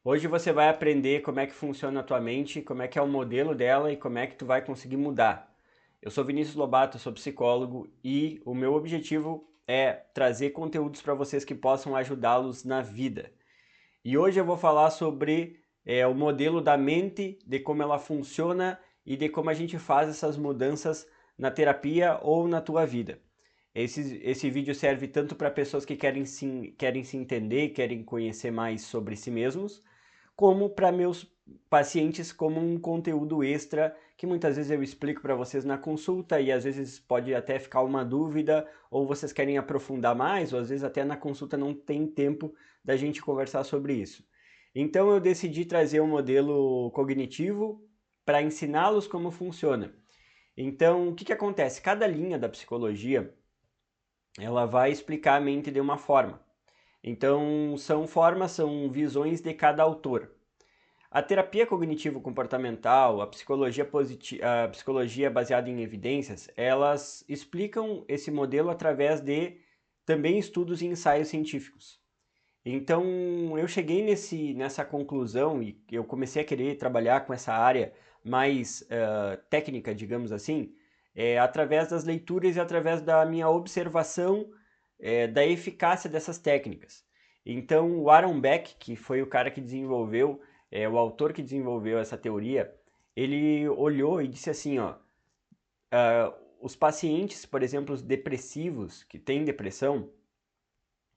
Hoje você vai aprender como é que funciona a tua mente, como é que é o modelo dela e como é que tu vai conseguir mudar. Eu sou Vinícius Lobato, sou psicólogo e o meu objetivo é trazer conteúdos para vocês que possam ajudá-los na vida. E hoje eu vou falar sobre o modelo da mente, de como ela funciona e de como a gente faz essas mudanças na terapia ou na tua vida. Esse vídeo serve tanto para pessoas que querem se entender, querem conhecer mais sobre si mesmos, como para meus pacientes como um conteúdo extra que muitas vezes eu explico para vocês na consulta e às vezes pode até ficar uma dúvida ou vocês querem aprofundar mais ou às vezes até na consulta não tem tempo da gente conversar sobre isso. Então eu decidi trazer um modelo cognitivo para ensiná-los como funciona. Então, o que que acontece? Cada linha da psicologia, ela vai explicar a mente de uma forma. Então, são visões de cada autor. A terapia cognitivo-comportamental, a psicologia baseada em evidências, elas explicam esse modelo através de também estudos e ensaios científicos. Então, eu cheguei nessa conclusão e eu comecei a querer trabalhar com essa área mais técnica, digamos assim, através das leituras e através da minha observação da eficácia dessas técnicas. Então, o Aaron Beck, que foi o cara que desenvolveu, o autor que desenvolveu essa teoria, ele olhou e disse assim, ó, os pacientes, por exemplo, os depressivos, que têm depressão,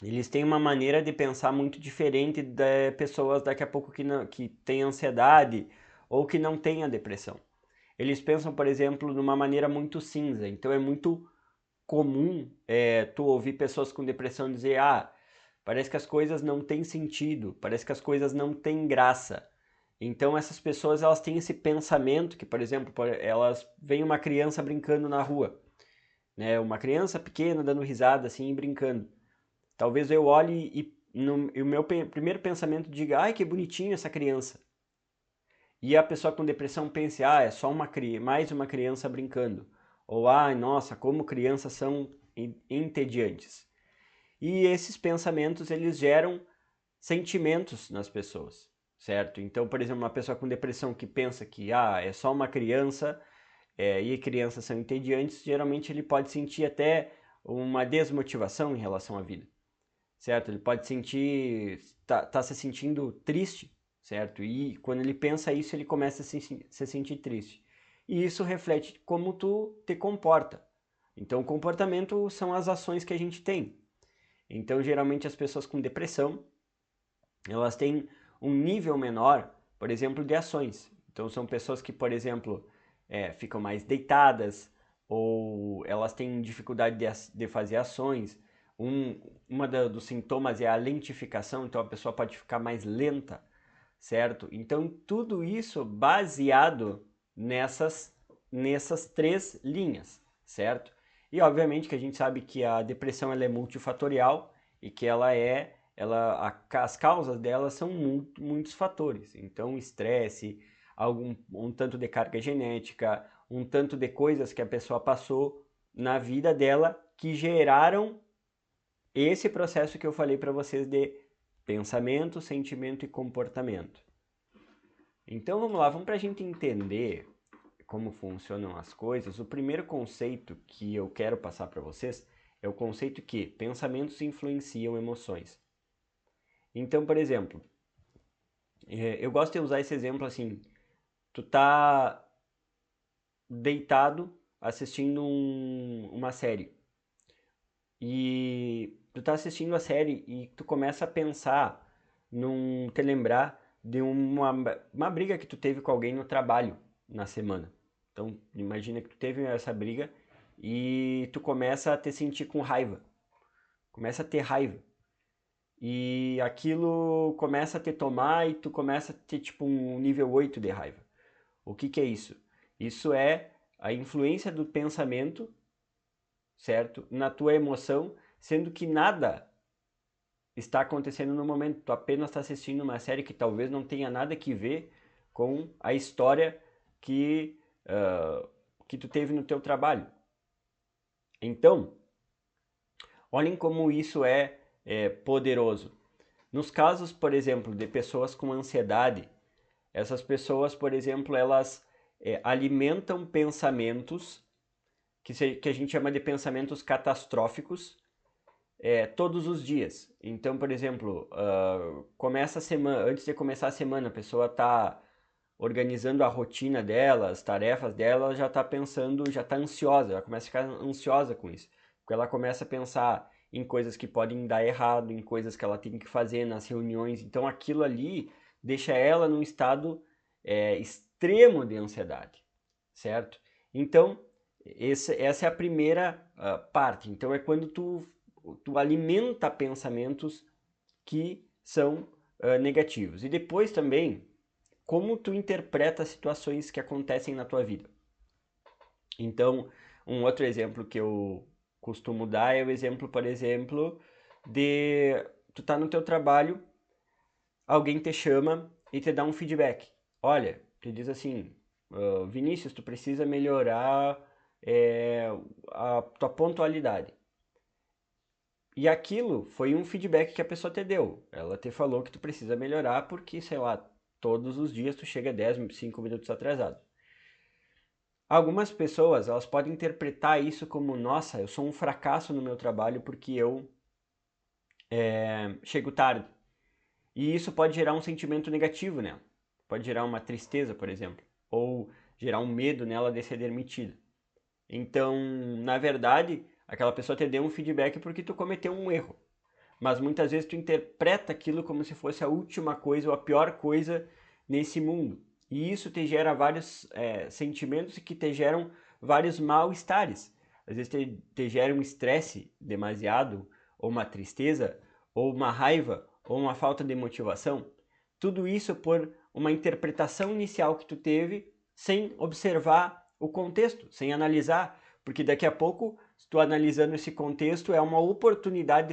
eles têm uma maneira de pensar muito diferente de pessoas daqui a pouco que têm ansiedade ou que não têm a depressão. Eles pensam, por exemplo, de uma maneira muito cinza. Então é muito comum tu ouvir pessoas com depressão dizer: ah, parece que as coisas não têm sentido, parece que as coisas não têm graça. Então essas pessoas elas têm esse pensamento que, por exemplo, elas veem uma criança brincando na rua, né? Uma criança pequena dando risada assim e brincando. Talvez eu olhe e o meu primeiro pensamento diga, ai que bonitinho essa criança. E a pessoa com depressão pense, ah, é só mais uma criança brincando. Ou, ai, nossa, como crianças são entediantes. E esses pensamentos, eles geram sentimentos nas pessoas, certo? Então, por exemplo, uma pessoa com depressão que pensa que, ah, é só uma criança, e crianças são entediantes, geralmente ele pode sentir até uma desmotivação em relação à vida, certo? Ele pode tá se sentindo triste, certo? E quando ele pensa isso, ele começa a se sentir triste. E isso reflete como tu te comporta. Então, o comportamento são as ações que a gente tem. Então, geralmente as pessoas com depressão, elas têm um nível menor, por exemplo, de ações. Então, são pessoas que, por exemplo, ficam mais deitadas ou elas têm dificuldade de fazer ações. Um, dos sintomas é a lentificação, então a pessoa pode ficar mais lenta, certo? Então, tudo isso baseado nessas três linhas, certo? E obviamente que a gente sabe que a depressão ela é multifatorial e que as causas dela são muitos fatores. Então, estresse, um tanto de carga genética, um tanto de coisas que a pessoa passou na vida dela que geraram esse processo que eu falei para vocês de pensamento, sentimento e comportamento. Então vamos lá, vamos para a gente entender como funcionam as coisas. O primeiro conceito que eu quero passar para vocês é o conceito que pensamentos influenciam emoções. Então, por exemplo, eu gosto de usar esse exemplo assim: tu tá deitado assistindo uma série e tu tá assistindo a série e tu começa a pensar te lembrar de uma briga que tu teve com alguém no trabalho na semana. Então, imagina que tu teve essa briga e tu começa a te sentir com raiva. Começa a ter raiva. E aquilo começa a te tomar e tu começa a ter tipo um nível 8 de raiva. O que que é isso? Isso é a influência do pensamento, certo? Na tua emoção, sendo que nada está acontecendo no momento. Tu apenas está assistindo uma série que talvez não tenha nada que ver com a história que, que tu teve no teu trabalho. Então, olhem como isso é poderoso. Nos casos, por exemplo, de pessoas com ansiedade, essas pessoas, por exemplo, elas alimentam pensamentos que a gente chama de pensamentos catastróficos todos os dias. Então, por exemplo, começa a semana, antes de começar a semana, a pessoa está organizando a rotina dela, as tarefas dela, ela já está pensando, já está ansiosa, ela começa a ficar ansiosa com isso. Porque ela começa a pensar em coisas que podem dar errado, em coisas que ela tem que fazer nas reuniões. Então aquilo ali deixa ela num estado extremo de ansiedade, certo? Então, essa é a primeira parte. Então é quando tu alimenta pensamentos que são negativos. E depois também, como tu interpreta situações que acontecem na tua vida. Então, um outro exemplo que eu costumo dar é o exemplo, por exemplo, de tu tá no teu trabalho, alguém te chama e te dá um feedback. Olha, te diz assim, Vinícius, tu precisa melhorar a tua pontualidade. E aquilo foi um feedback que a pessoa te deu. Ela te falou que tu precisa melhorar porque, sei lá, todos os dias tu chega 10, 5 minutos atrasado. Algumas pessoas, elas podem interpretar isso como, nossa, eu sou um fracasso no meu trabalho porque eu chego tarde. E isso pode gerar um sentimento negativo nela. Pode gerar uma tristeza, por exemplo. Ou gerar um medo nela de ser demitida. Então, na verdade, aquela pessoa te deu um feedback porque tu cometeu um erro. Mas muitas vezes tu interpreta aquilo como se fosse a última coisa ou a pior coisa nesse mundo. E isso te gera vários sentimentos que te geram vários mal-estares. Às vezes te gera um estresse demasiado, ou uma tristeza, ou uma raiva, ou uma falta de motivação. Tudo isso por uma interpretação inicial que tu teve sem observar o contexto, sem analisar, porque daqui a pouco, se tu analisando esse contexto, é uma oportunidade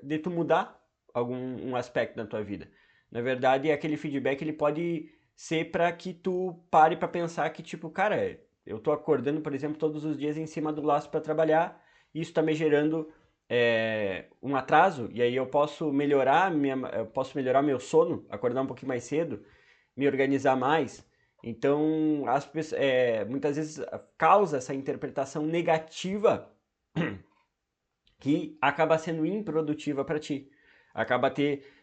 de tu mudar algum aspecto da tua vida. Na verdade, aquele feedback ele pode ser para que tu pare para pensar que tipo, cara, eu tô acordando, por exemplo, todos os dias em cima do laço para trabalhar, e isso está me gerando um atraso, e aí eu posso melhorar meu sono, acordar um pouquinho mais cedo, me organizar mais. Então, muitas vezes causa essa interpretação negativa que acaba sendo improdutiva para ti. Acaba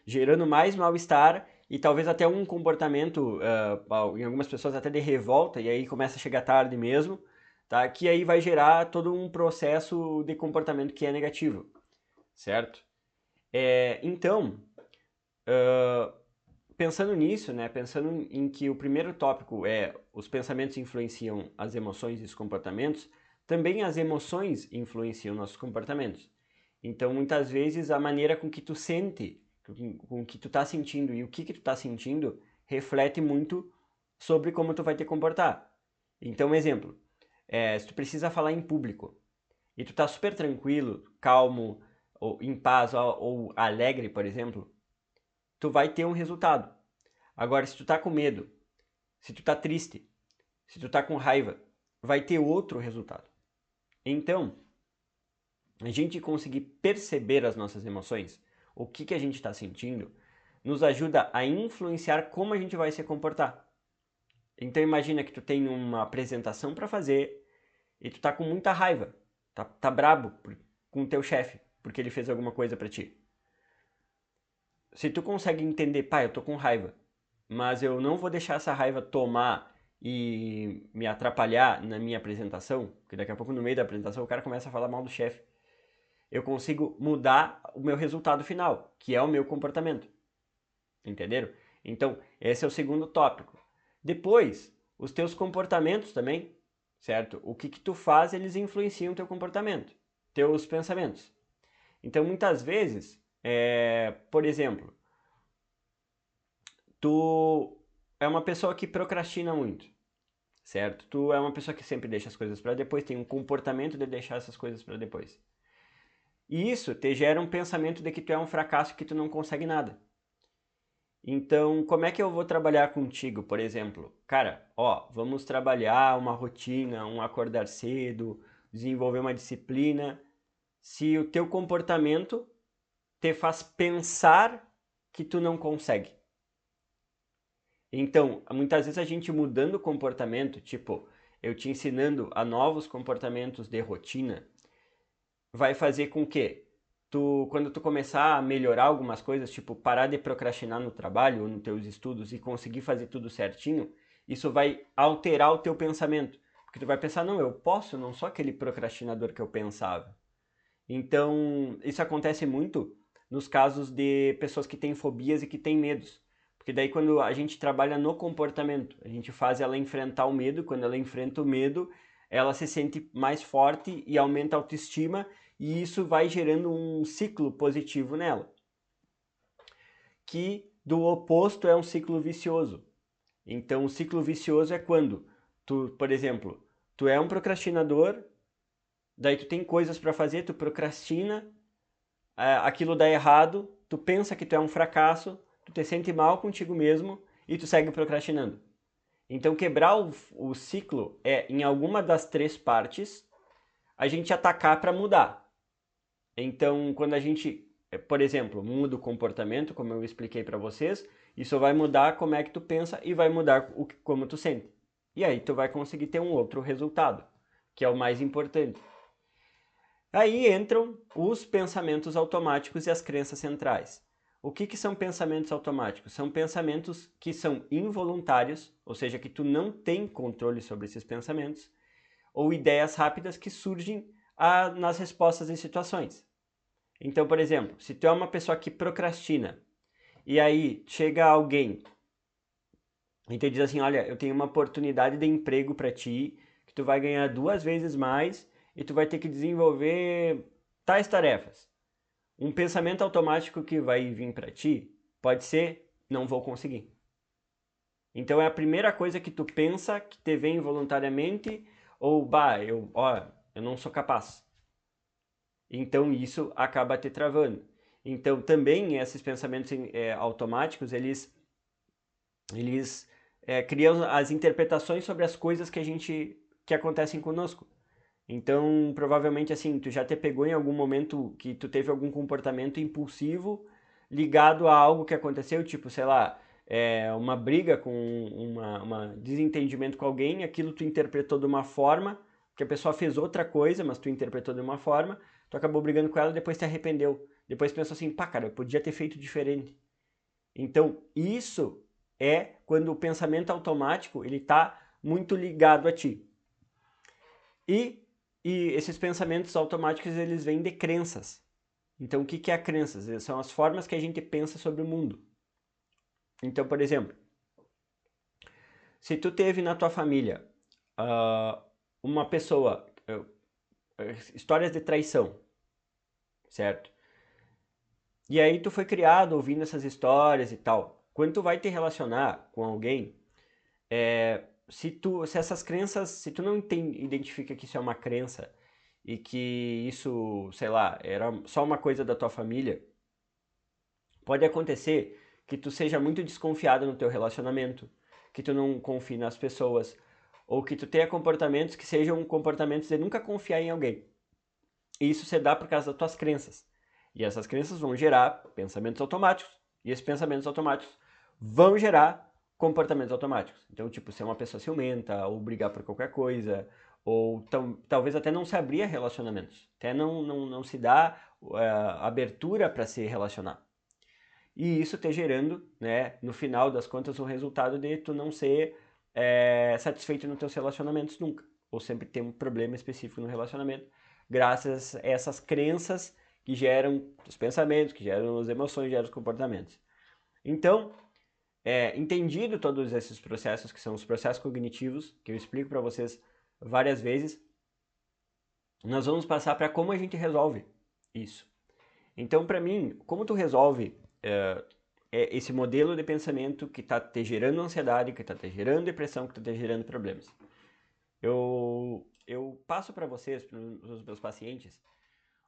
gerando mais mal-estar e talvez até um comportamento, em algumas pessoas até de revolta, e aí começa a chegar tarde mesmo, tá? Que aí vai gerar todo um processo de comportamento que é negativo, certo? Então, pensando nisso, né, pensando em que o primeiro tópico é os pensamentos influenciam as emoções e os comportamentos, também as emoções influenciam nossos comportamentos. Então, muitas vezes, a maneira com que tu sente, com que tu tá sentindo e o que tu tá sentindo, reflete muito sobre como tu vai te comportar. Então, exemplo, se tu precisa falar em público e tu tá super tranquilo, calmo, ou em paz, ou alegre, por exemplo, tu vai ter um resultado. Agora, se tu tá com medo, se tu tá triste, se tu tá com raiva, vai ter outro resultado. Então, a gente conseguir perceber as nossas emoções, o que a gente está sentindo, nos ajuda a influenciar como a gente vai se comportar. Então imagina que tu tem uma apresentação para fazer e tu tá com muita raiva, tá brabo com o teu chefe, porque ele fez alguma coisa para ti. Se tu consegue entender, pai, eu tô com raiva, mas eu não vou deixar essa raiva tomar e me atrapalhar na minha apresentação, porque daqui a pouco no meio da apresentação o cara começa a falar mal do chefe. Eu consigo mudar o meu resultado final, que é o meu comportamento. Entenderam? Então, esse é o segundo tópico. Depois, os teus comportamentos também, certo? O que tu faz, eles influenciam o teu comportamento, teus pensamentos. Então, muitas vezes, por exemplo, tu é uma pessoa que procrastina muito, certo? Tu é uma pessoa que sempre deixa as coisas para depois, tem um comportamento de deixar essas coisas para depois. E isso te gera um pensamento de que tu é um fracasso, que tu não consegue nada. Então, como é que eu vou trabalhar contigo, por exemplo? Cara, ó, vamos trabalhar uma rotina, um acordar cedo, desenvolver uma disciplina. Se o teu comportamento te faz pensar que tu não consegue. Então, muitas vezes a gente mudando o comportamento, tipo, eu te ensinando a novos comportamentos de rotina, vai fazer com que quando tu começar a melhorar algumas coisas, tipo parar de procrastinar no trabalho ou nos teus estudos e conseguir fazer tudo certinho, isso vai alterar o teu pensamento. Porque tu vai pensar, não, eu posso, não sou aquele procrastinador que eu pensava. Então, isso acontece muito nos casos de pessoas que têm fobias e que têm medos. Porque daí quando a gente trabalha no comportamento, a gente faz ela enfrentar o medo, quando ela enfrenta o medo, ela se sente mais forte e aumenta a autoestima, e isso vai gerando um ciclo positivo nela. Que do oposto é um ciclo vicioso. Então, o ciclo vicioso é quando tu, por exemplo, tu é um procrastinador, daí tu tem coisas para fazer, tu procrastina, aquilo dá errado, tu pensa que tu é um fracasso, tu te sente mal contigo mesmo e tu segue procrastinando. Então, quebrar o ciclo é, em alguma das três partes, a gente atacar para mudar. Então, quando a gente, por exemplo, muda o comportamento, como eu expliquei para vocês, isso vai mudar como é que tu pensa e vai mudar como tu sente. E aí tu vai conseguir ter um outro resultado, que é o mais importante. Aí entram os pensamentos automáticos e as crenças centrais. O que são pensamentos automáticos? São pensamentos que são involuntários, ou seja, que tu não tem controle sobre esses pensamentos, ou ideias rápidas que surgem nas respostas em situações. Então, por exemplo, se tu é uma pessoa que procrastina, e aí chega alguém e te diz assim, olha, eu tenho uma oportunidade de emprego para ti, que tu vai ganhar 2 vezes mais e tu vai ter que desenvolver tais tarefas. Um pensamento automático que vai vir para ti pode ser, não vou conseguir. Então é a primeira coisa que tu pensa que te vem involuntariamente ou, eu não sou capaz. Então isso acaba te travando. Então também esses pensamentos automáticos, eles criam as interpretações sobre as coisas que acontecem conosco. Então, provavelmente assim, tu já te pegou em algum momento que tu teve algum comportamento impulsivo ligado a algo que aconteceu, tipo, sei lá, uma briga com uma desentendimento com alguém, aquilo tu interpretou de uma forma, que a pessoa fez outra coisa, mas tu interpretou de uma forma, tu acabou brigando com ela e depois te arrependeu. Depois pensou assim, pá, cara, eu podia ter feito diferente. Então, isso é quando o pensamento automático, ele tá muito ligado a ti. E, e esses pensamentos automáticos, eles vêm de crenças. Então, o que é a crenças? São as formas que a gente pensa sobre o mundo. Então, por exemplo, se tu teve na tua família uma pessoa, histórias de traição, certo? E aí tu foi criado ouvindo essas histórias e tal. Quando tu vai te relacionar com alguém, se essas crenças, se tu não identifica que isso é uma crença e que isso, sei lá, era só uma coisa da tua família, pode acontecer que tu seja muito desconfiado no teu relacionamento, que tu não confie nas pessoas, ou que tu tenha comportamentos que sejam comportamentos de nunca confiar em alguém. E isso se dá por causa das tuas crenças. E essas crenças vão gerar pensamentos automáticos. E esses pensamentos automáticos vão gerar comportamentos automáticos. Então, tipo, ser uma pessoa ciumenta, ou brigar por qualquer coisa, ou talvez até não se abrir a relacionamentos. Até não se dá abertura para se relacionar. E isso te gerando, né, no final das contas, o resultado de tu não ser satisfeito nos teus relacionamentos nunca. Ou sempre ter um problema específico no relacionamento, graças a essas crenças que geram os pensamentos, que geram as emoções, geram os comportamentos. Então, entendido todos esses processos, que são os processos cognitivos, que eu explico para vocês várias vezes, nós vamos passar para como a gente resolve isso. Então, para mim, como tu resolve esse modelo de pensamento que está te gerando ansiedade, que está te gerando depressão, que está te gerando problemas? Eu passo para vocês, para os meus pacientes,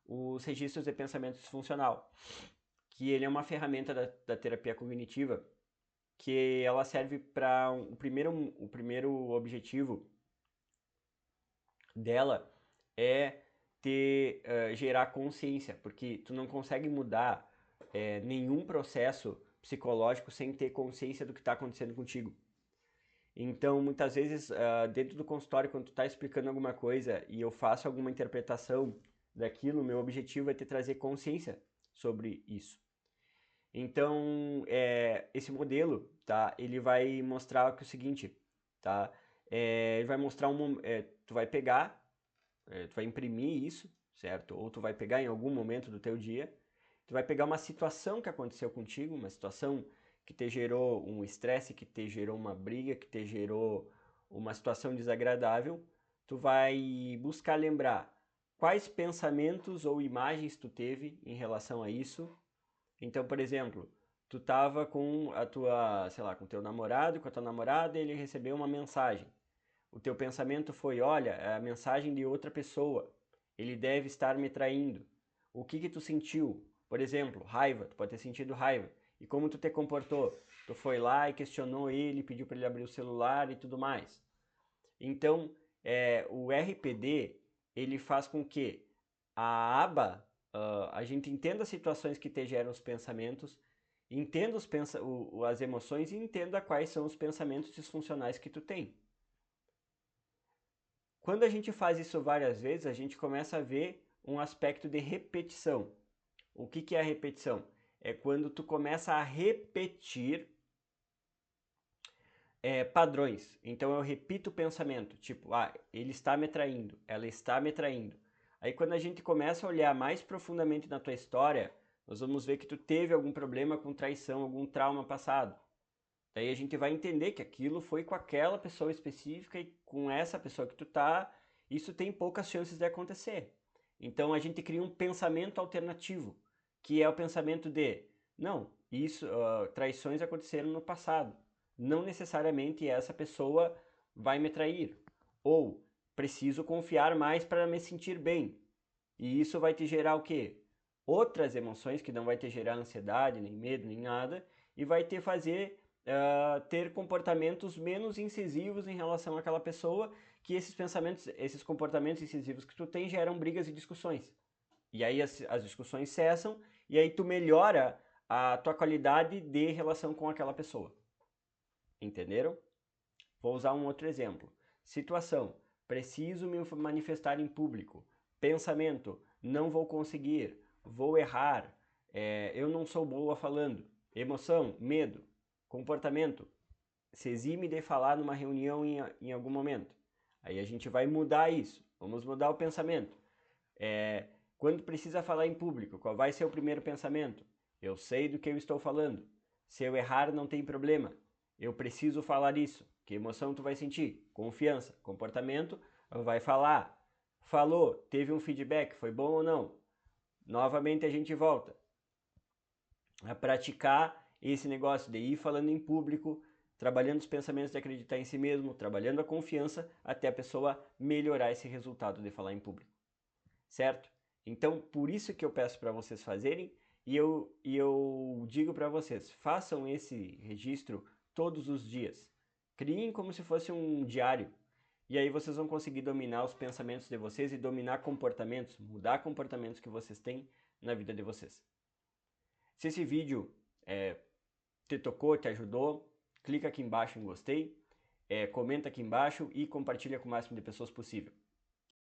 os registros de pensamento disfuncional, que ele é uma ferramenta da terapia cognitiva, que ela serve para o primeiro objetivo dela é gerar consciência, porque tu não consegue mudar nenhum processo psicológico sem ter consciência do que está acontecendo contigo. Então, muitas vezes, dentro do consultório, quando tu está explicando alguma coisa e eu faço alguma interpretação daquilo, meu objetivo é te trazer consciência sobre isso. Então, esse modelo, tá? Ele vai mostrar que é o seguinte, tá? Ele vai mostrar tu vai pegar, tu vai imprimir isso, certo? Ou tu vai pegar em algum momento do teu dia, tu vai pegar uma situação que aconteceu contigo, uma situação que te gerou um estresse, que te gerou uma briga, que te gerou uma situação desagradável, tu vai buscar lembrar quais pensamentos ou imagens tu teve em relação a isso. Então, por exemplo, tu tava com a tua, sei lá, com teu namorado, com a tua namorada, e ele recebeu uma mensagem. O teu pensamento foi, olha, é a mensagem de outra pessoa. Ele deve estar me traindo. O que que tu sentiu? Por exemplo, raiva, tu pode ter sentido raiva. E como tu te comportou? Tu foi lá e questionou ele, pediu para ele abrir o celular e tudo mais. Então, o RPD, ele faz com que a aba, a gente entenda as situações que te geram os pensamentos, entenda as emoções e entenda quais são os pensamentos disfuncionais que tu tem. Quando a gente faz isso várias vezes, a gente começa a ver um aspecto de repetição. O que é a repetição? É quando tu começa a repetir padrões. Então eu repito o pensamento, tipo, ele está me traindo, ela está me traindo. Aí quando a gente começa a olhar mais profundamente na tua história, nós vamos ver que tu teve algum problema com traição, algum trauma passado. Daí a gente vai entender que aquilo foi com aquela pessoa específica e com essa pessoa que tu tá, isso tem poucas chances de acontecer. Então a gente cria um pensamento alternativo, que é o pensamento de, não, isso, traições aconteceram no passado. Não necessariamente essa pessoa vai me trair. Ou preciso confiar mais para me sentir bem. E isso vai te gerar o quê? Outras emoções que não vai te gerar ansiedade, nem medo, nem nada, e vai te fazer ter comportamentos menos incisivos em relação àquela pessoa, que esses pensamentos, esses comportamentos incisivos que tu tem geram brigas e discussões. E aí as discussões cessam e aí tu melhora a tua qualidade de relação com aquela pessoa. Entenderam? Vou usar um outro exemplo. Situação: preciso me manifestar em público. Pensamento: não vou conseguir, vou errar, eu não sou boa falando. Emoção: medo. Comportamento: se exime de falar numa reunião em algum momento. Aí a gente vai mudar isso. Vamos mudar o pensamento. Quando precisa falar em público, qual vai ser o primeiro pensamento? Eu sei do que eu estou falando. Se eu errar, não tem problema. Eu preciso falar isso. Que emoção tu vai sentir? Confiança. Comportamento, vai falar. Falou, teve um feedback, foi bom ou não? Novamente a gente volta a praticar esse negócio de ir falando em público, trabalhando os pensamentos de acreditar em si mesmo, trabalhando a confiança, até a pessoa melhorar esse resultado de falar em público. Certo? Então, por isso que eu peço para vocês fazerem e eu digo para vocês, façam esse registro todos os dias. Criem como se fosse um diário. E aí vocês vão conseguir dominar os pensamentos de vocês e dominar comportamentos, mudar comportamentos que vocês têm na vida de vocês. Se esse vídeo te tocou, te ajudou, clica aqui embaixo em gostei, comenta aqui embaixo e compartilha com o máximo de pessoas possível.